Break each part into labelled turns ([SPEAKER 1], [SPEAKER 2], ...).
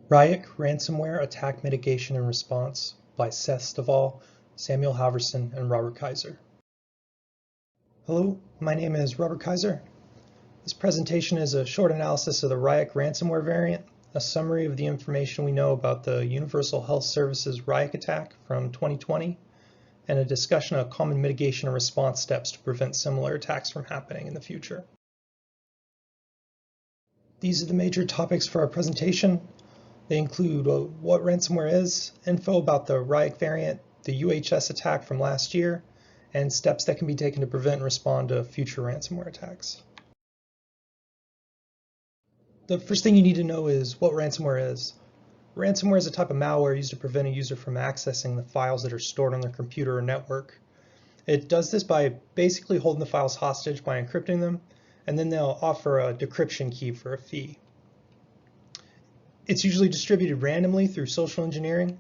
[SPEAKER 1] Ryuk, Ransomware, Attack Mitigation and Response by Seth Stovall, Samuel Halverson, and Robert Kaiser. Hello, my name is Robert Kaiser. This presentation is a short analysis of the Ryuk ransomware variant, a summary of the information we know about the Universal Health Services Ryuk attack from 2020, and a discussion of common mitigation and response steps to prevent similar attacks from happening in the future. These are the major topics for our presentation. They include what ransomware is, info about the Ryuk variant, the UHS attack from last year, and steps that can be taken to prevent and respond to future ransomware attacks. The first thing you need to know is what ransomware is. Ransomware is a type of malware used to prevent a user from accessing the files that are stored on their computer or network. It does this by basically holding the files hostage by encrypting them, and then they'll offer a decryption key for a fee. It's usually distributed randomly through social engineering,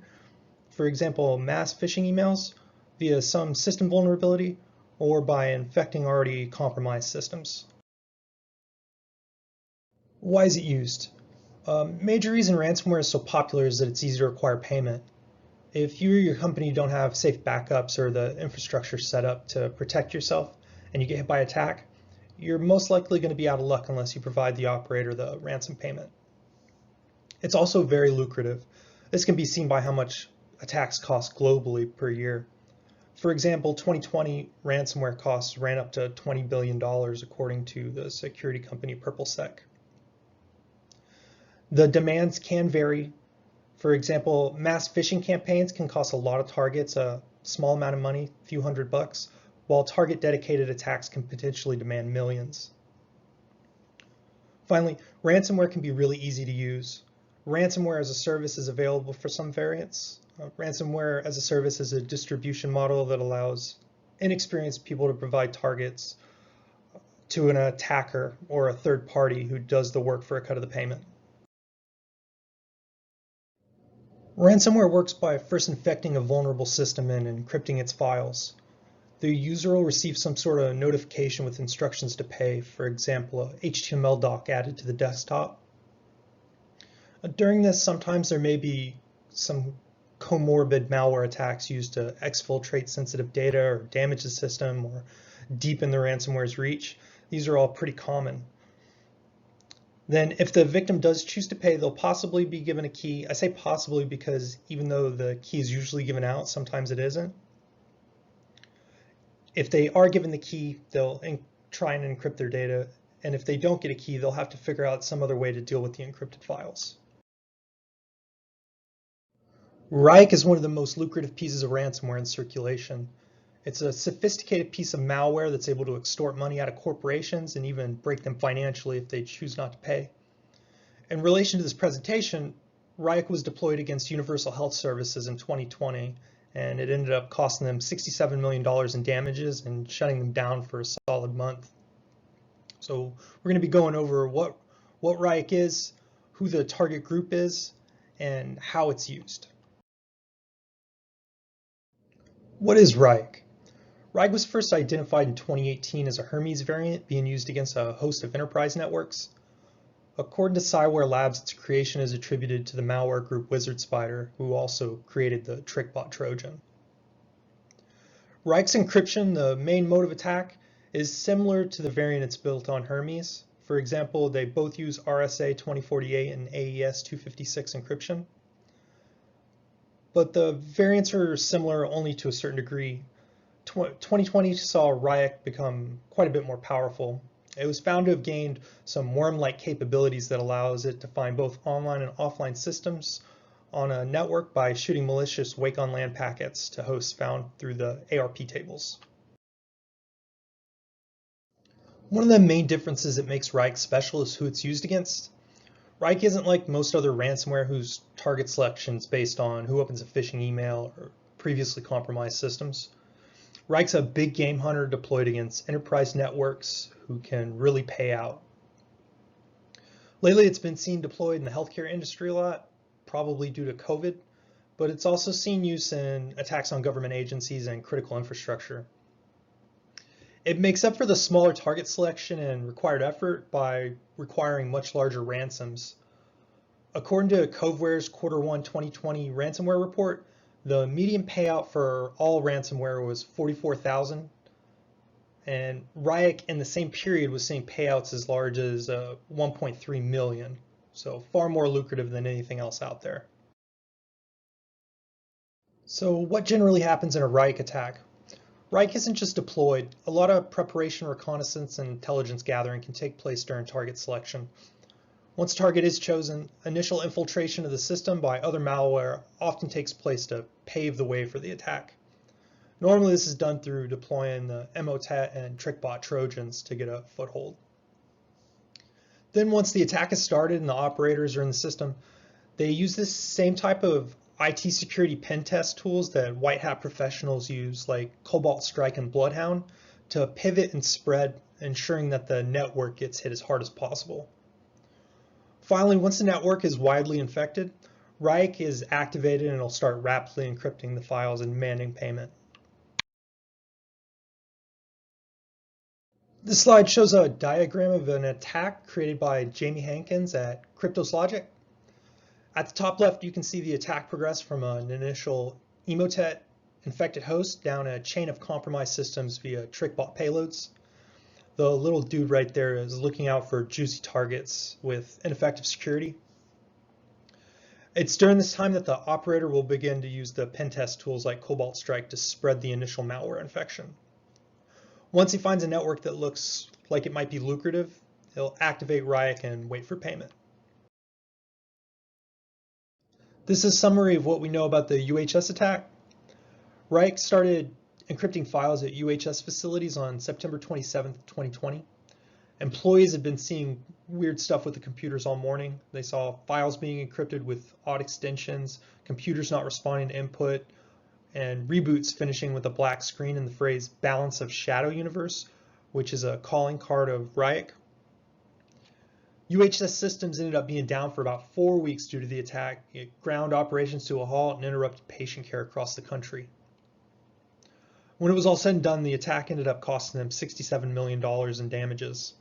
[SPEAKER 1] for example, mass phishing emails, via some system vulnerability, or by infecting already compromised systems. Why is it used? A major reason ransomware is so popular is that it's easy to require payment. If you or your company don't have safe backups or the infrastructure set up to protect yourself and you get hit by an attack, you're most likely going to be out of luck unless you provide the operator the ransom payment. It's also very lucrative. This can be seen by how much attacks cost globally per year. For example, 2020 ransomware costs ran up to $20 billion according to the security company PurpleSec. The demands can vary. For example, mass phishing campaigns can cost a lot of targets a small amount of money, a few $100, while target dedicated attacks can potentially demand millions. Finally, ransomware can be really easy to use. Ransomware as a service is available for some variants. Ransomware as a service is a distribution model that allows inexperienced people to provide targets to an attacker or a third party who does the work for a cut of the payment. Ransomware works by first infecting a vulnerable system and encrypting its files. The user will receive some sort of notification with instructions to pay, for example, a HTML doc added to the desktop. During this, sometimes there may be some comorbid malware attacks used to exfiltrate sensitive data or damage the system or deepen the ransomware's reach. These are all pretty common. Then if the victim does choose to pay, they'll possibly be given a key. I say possibly because even though the key is usually given out, sometimes it isn't. If they are given the key, they'll try and encrypt their data. And if they don't get a key, they'll have to figure out some other way to deal with the encrypted files. Ryuk is one of the most lucrative pieces of ransomware in circulation. It's a sophisticated piece of malware that's able to extort money out of corporations and even break them financially if they choose not to pay. In relation to this presentation, Ryuk was deployed against Universal Health Services in 2020, and it ended up costing them $67 million in damages and shutting them down for a solid month. So we're going to be going over what Ryuk is, who the target group is, and how it's used. What is Ryuk? Ryuk was first identified in 2018 as a Hermes variant being used against a host of enterprise networks. According to Cyware Labs, its creation is attributed to the malware group Wizard Spider, who also created the TrickBot Trojan. Ryuk's encryption, the main mode of attack, is similar to the variant it's built on Hermes. For example, they both use RSA 2048 and AES 256 encryption. But the variants are similar only to a certain degree. 2020 saw Ryuk become quite a bit more powerful. It was found to have gained some worm-like capabilities that allows it to find both online and offline systems on a network by shooting malicious wake-on-LAN packets to hosts found through the ARP tables. One of the main differences that makes Ryuk special is who it's used against. Ryuk isn't like most other ransomware whose target selection is based on who opens a phishing email or previously compromised systems. Ryk's a big game hunter deployed against enterprise networks who can really pay out. Lately, it's been seen deployed in the healthcare industry a lot, probably due to COVID, but it's also seen use in attacks on government agencies and critical infrastructure. It makes up for the smaller target selection and required effort by requiring much larger ransoms. According to Coveware's Q1 2020 ransomware report, the median payout for all ransomware was $44,000, and Ryuk in the same period was seeing payouts as large as 1.3 million, so far more lucrative than anything else out there. So what generally happens in a Ryuk attack? Ryuk isn't just deployed. A lot of preparation, reconnaissance, and intelligence gathering can take place during target selection. Once a target is chosen, initial infiltration of the system by other malware often takes place to pave the way for the attack. Normally this is done through deploying the Emotet and TrickBot Trojans to get a foothold. Then once the attack is started and the operators are in the system, they use this same type of IT security pen test tools that white hat professionals use, like Cobalt Strike and Bloodhound, to pivot and spread, ensuring that the network gets hit as hard as possible. Finally, once the network is widely infected, Ryuk is activated and it'll start rapidly encrypting the files and demanding payment. This slide shows a diagram of an attack created by Jamie Hankins at Cryptos Logic. At the top left, you can see the attack progress from an initial Emotet infected host down a chain of compromised systems via TrickBot payloads. The little dude right there is looking out for juicy targets with ineffective security. It's during this time that the operator will begin to use the pen test tools like Cobalt Strike to spread the initial malware infection. Once he finds a network that looks like it might be lucrative, he'll activate Ryuk and wait for payment. This is a summary of what we know about the UHS attack. Ryuk started encrypting files at UHS facilities on September 27, 2020. Employees had been seeing weird stuff with the computers all morning. They saw files being encrypted with odd extensions, computers not responding to input, and reboots finishing with a black screen and the phrase balance of shadow universe, which is a calling card of Ryuk. UHS systems ended up being down for about 4 weeks due to the attack. It ground operations to a halt and interrupted patient care across the country. When it was all said and done, the attack ended up costing them $67 million in damages.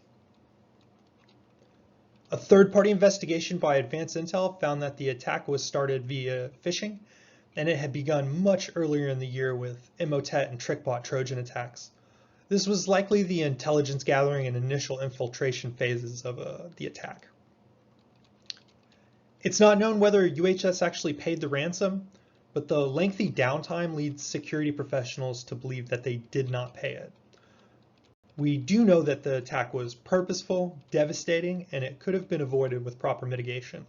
[SPEAKER 1] A third-party investigation by Advanced Intel found that the attack was started via phishing, and it had begun much earlier in the year with Emotet and TrickBot Trojan attacks. This was likely the intelligence gathering and initial infiltration phases of the attack. It's not known whether UHS actually paid the ransom, but the lengthy downtime leads security professionals to believe that they did not pay it. We do know that the attack was purposeful, devastating, and it could have been avoided with proper mitigation.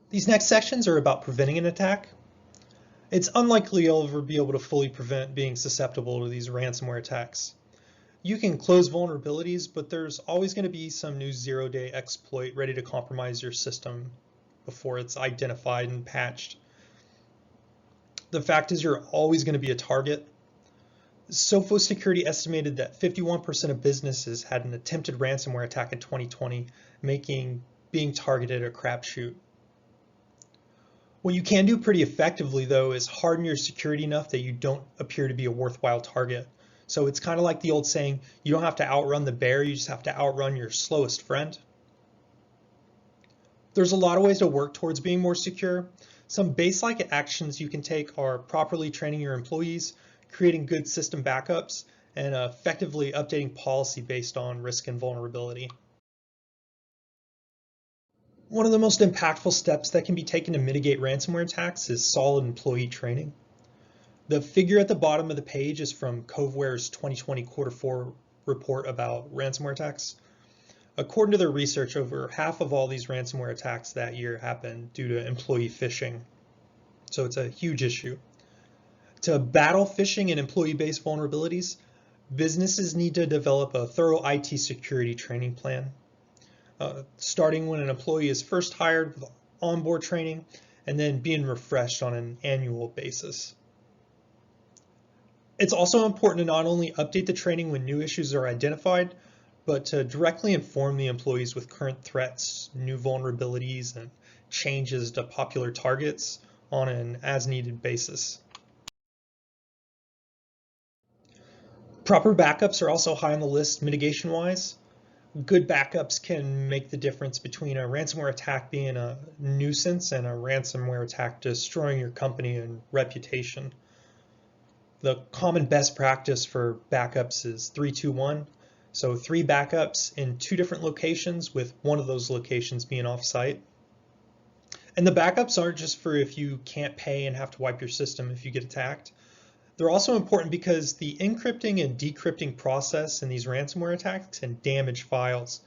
[SPEAKER 1] These next sections are about preventing an attack. It's unlikely you'll ever be able to fully prevent being susceptible to these ransomware attacks. You can close vulnerabilities, but there's always going to be some new zero-day exploit ready to compromise your system before it's identified and patched. The fact is you're always going to be a target. Sophos Security estimated that 51% of businesses had an attempted ransomware attack in 2020, making being targeted a crapshoot. What you can do pretty effectively, though, is harden your security enough that you don't appear to be a worthwhile target. So it's kind of like the old saying, you don't have to outrun the bear, you just have to outrun your slowest friend. There's a lot of ways to work towards being more secure. Some base-like actions you can take are properly training your employees, creating good system backups, and effectively updating policy based on risk and vulnerability. One of the most impactful steps that can be taken to mitigate ransomware attacks is solid employee training. The figure at the bottom of the page is from Coveware's 2020 Q4 report about ransomware attacks. According to their research, over half of all these ransomware attacks that year happened due to employee phishing. So it's a huge issue. To battle phishing and employee-based vulnerabilities, businesses need to develop a thorough IT security training plan. Starting when an employee is first hired with onboard training and then being refreshed on an annual basis. It's also important to not only update the training when new issues are identified, but to directly inform the employees with current threats, new vulnerabilities, and changes to popular targets on an as-needed basis. Proper backups are also high on the list mitigation-wise. Good backups can make the difference between a ransomware attack being a nuisance and a ransomware attack destroying your company and reputation. The common best practice for backups is 3-2-1. So 3 backups in 2 different locations with one of those locations being off-site. And the backups aren't just for if you can't pay and have to wipe your system if you get attacked. They're also important because the encrypting and decrypting process in these ransomware attacks can damage files.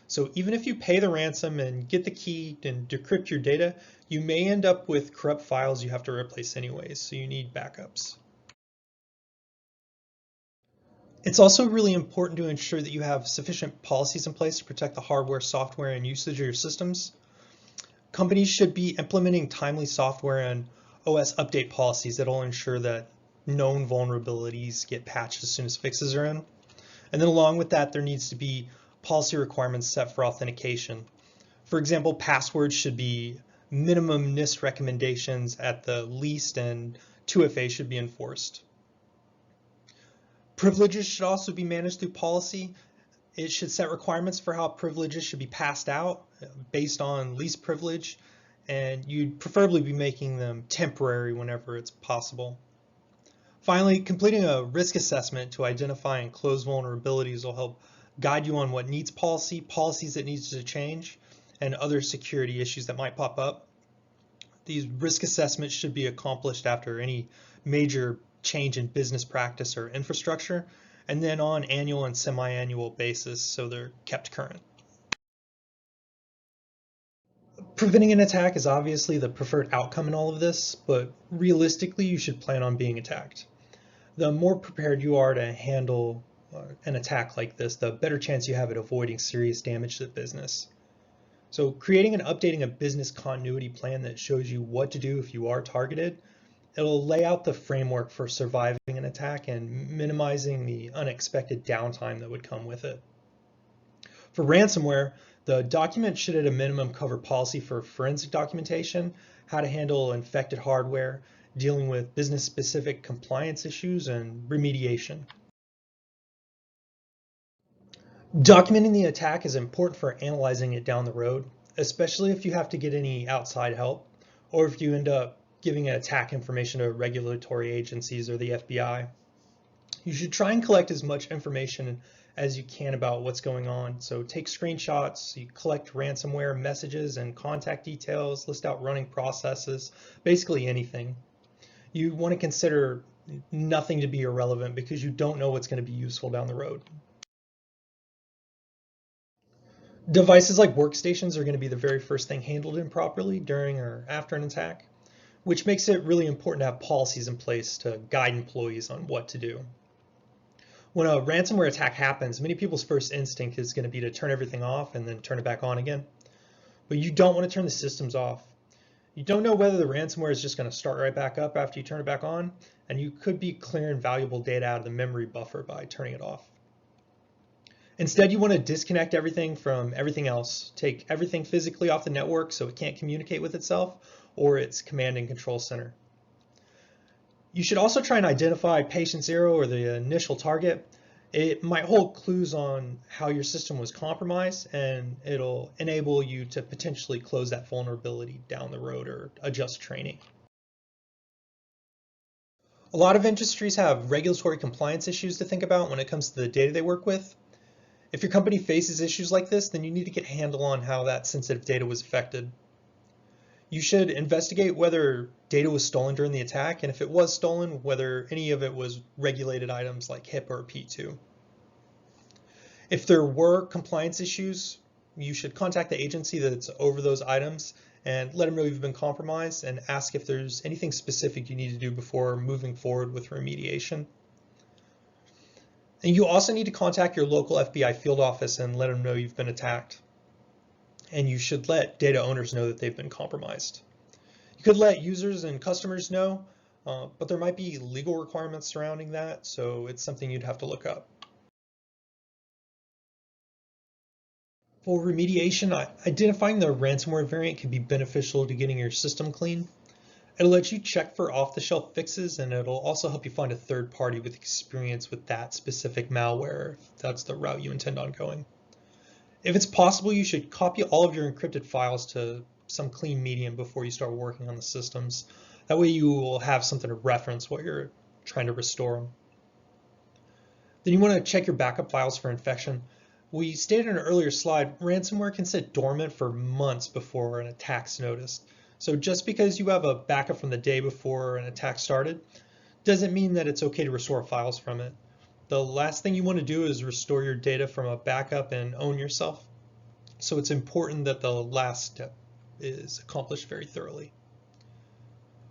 [SPEAKER 1] So even if you pay the ransom and get the key and decrypt your data, you may end up with corrupt files you have to replace anyways, so you need backups. It's also really important to ensure that you have sufficient policies in place to protect the hardware, software, and usage of your systems. Companies should be implementing timely software and OS update policies that will ensure that known vulnerabilities get patched as soon as fixes are in. And then along with that, there needs to be policy requirements set for authentication. For example, passwords should be minimum NIST recommendations at the least, and 2FA should be enforced. Privileges should also be managed through policy. It should set requirements for how privileges should be passed out based on least privilege, and you'd preferably be making them temporary whenever it's possible. Finally, completing a risk assessment to identify and close vulnerabilities will help guide you on what needs policy, policies that needs to change, and other security issues that might pop up. These risk assessments should be accomplished after any major change in business practice or infrastructure, and then on annual and semi-annual basis, so they're kept current. Preventing an attack is obviously the preferred outcome in all of this, but realistically, you should plan on being attacked. The more prepared you are to handle an attack like this, the better chance you have at avoiding serious damage to the business. So creating and updating a business continuity plan that shows you what to do if you are targeted, it'll lay out the framework for surviving an attack and minimizing the unexpected downtime that would come with it. For ransomware, the document should at a minimum cover policy for forensic documentation, how to handle infected hardware, dealing with business-specific compliance issues, and remediation. Documenting the attack is important for analyzing it down the road, especially if you have to get any outside help, or if you end up giving attack information to regulatory agencies or the FBI. You should try and collect as much information as you can about what's going on. So take screenshots, you collect ransomware messages and contact details, list out running processes, basically anything. You want to consider nothing to be irrelevant because you don't know what's going to be useful down the road. Devices like workstations are going to be the very first thing handled improperly during or after an attack, which makes it really important to have policies in place to guide employees on what to do. When a ransomware attack happens, many people's first instinct is going to be to turn everything off and then turn it back on again. But you don't want to turn the systems off. You don't know whether the ransomware is just going to start right back up after you turn it back on, and you could be clearing valuable data out of the memory buffer by turning it off. Instead, you want to disconnect everything from everything else. Take everything physically off the network so it can't communicate with itself or its command and control center. You should also try and identify patient zero or the initial target. It might hold clues on how your system was compromised, and it'll enable you to potentially close that vulnerability down the road or adjust training. A lot of industries have regulatory compliance issues to think about when it comes to the data they work with. If your company faces issues like this, then you need to get a handle on how that sensitive data was affected. You should investigate whether data was stolen during the attack, and if it was stolen, whether any of it was regulated items like HIPAA or P2. If there were compliance issues, you should contact the agency that's over those items and let them know you've been compromised and ask if there's anything specific you need to do before moving forward with remediation. And you also need to contact your local FBI field office and let them know you've been attacked. And you should let data owners know that they've been compromised. You could let users and customers know, but there might be legal requirements surrounding that, so it's something you'd have to look up. For remediation, identifying the ransomware variant can be beneficial to getting your system clean. It'll let you check for off-the-shelf fixes, and it'll also help you find a third party with experience with that specific malware, if that's the route you intend on going. If it's possible, you should copy all of your encrypted files to some clean medium before you start working on the systems. That way you will have something to reference while you're trying to restore them. Then you want to check your backup files for infection. We stated in an earlier slide, ransomware can sit dormant for months before an attack's noticed. So just because you have a backup from the day before an attack started, doesn't mean that it's okay to restore files from it. The last thing you want to do is restore your data from a backup and own yourself. So it's important that the last step is accomplished very thoroughly.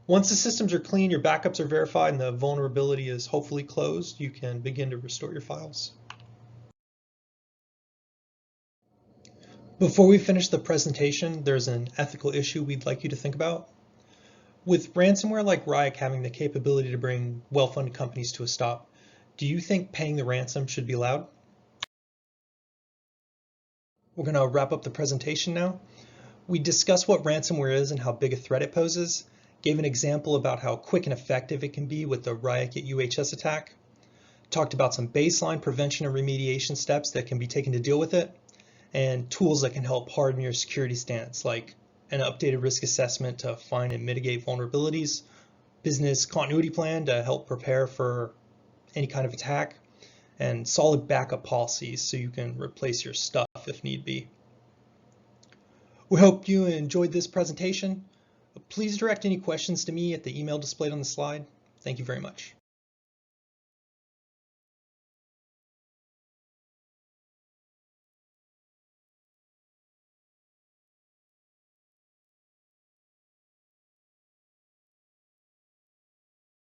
[SPEAKER 1] Once the systems are clean, your backups are verified, and the vulnerability is hopefully closed, you can begin to restore your files. Before we finish the presentation, there's an ethical issue we'd like you to think about. With ransomware like Ryuk having the capability to bring well-funded companies to a stop, do you think paying the ransom should be allowed? We're going to wrap up the presentation now. We discussed what ransomware is and how big a threat it poses, gave an example about how quick and effective it can be with the Ryuk at UHS attack, talked about some baseline prevention and remediation steps that can be taken to deal with it, and tools that can help harden your security stance, like an updated risk assessment to find and mitigate vulnerabilities, business continuity plan to help prepare for any kind of attack, and solid backup policies so you can replace your stuff if need be. We hope you enjoyed this presentation. Please direct any questions to me at the email displayed on the slide. Thank you very much.